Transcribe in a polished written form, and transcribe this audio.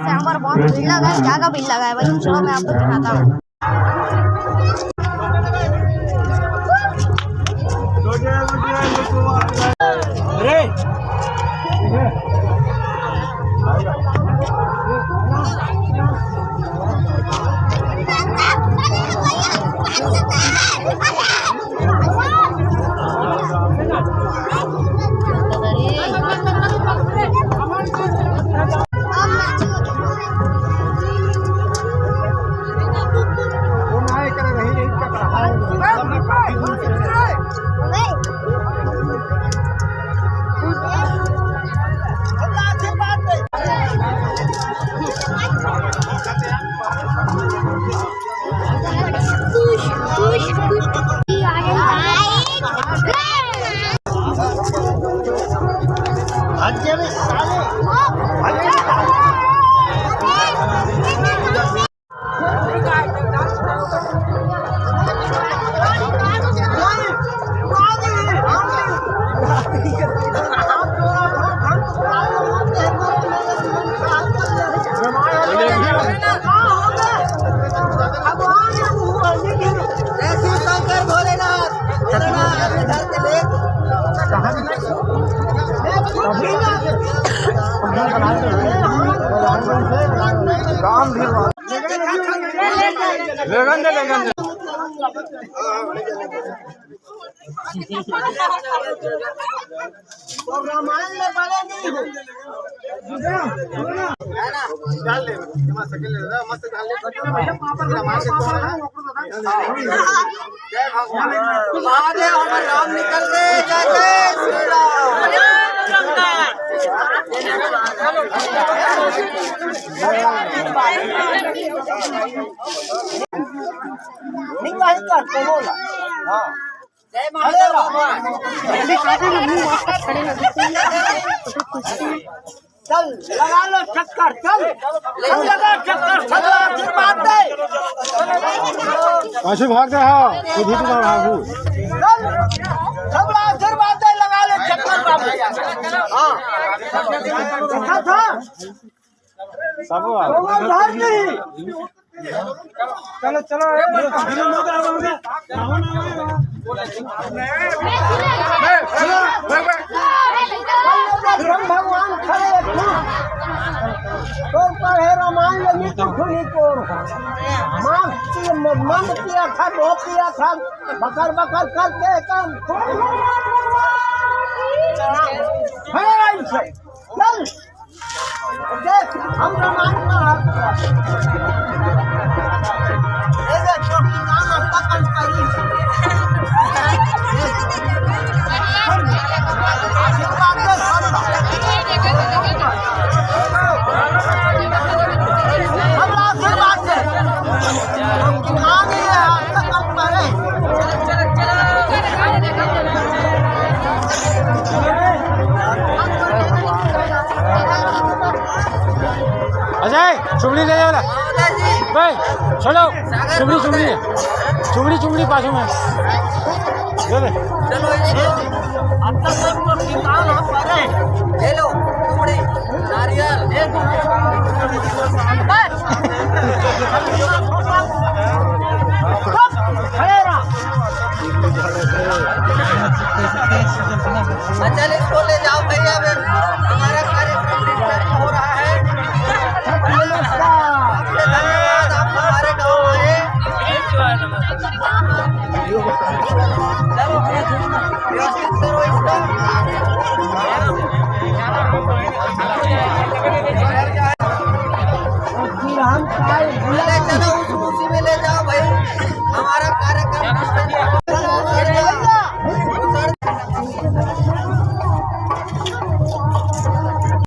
से यहाँ पर बहुत भीड़ लगा है। क्या का भीड़ लगा है भाई, चलो मैं आपको दिखाता हूँ। रामायण में बने नहीं डाल ले मस्त डाल ले जय भगवान महादेव हमारे राम निकल गए। जय जय श्री राम। जय महादेव चल लगा लो चक्कर, चल लगा चक्कर, सदा आशीर्वाद दे। ऐसे भाग रहा खुद ही तुम्हारा भागू चल सबला आशीर्वाद दे, लगा लो चक्कर बाबू। हाँ देखा था सब घर नहीं। चलो चलो भगवान खड़े तो पढ़े रामायण लगी तो खुली को मन किया था, वो किया था, बकर बकर करके काम चल देख हम रामायण का अजय चुमड़ी ले जाओ भाई, चलो चुमड़ी चुमड़ी चुमड़ी चुमड़ी पाछू में चलो अब तक सबको किसान हम पड़े ले लो चुमड़ी नारियल खड़े रहा। चल इसको ले जा।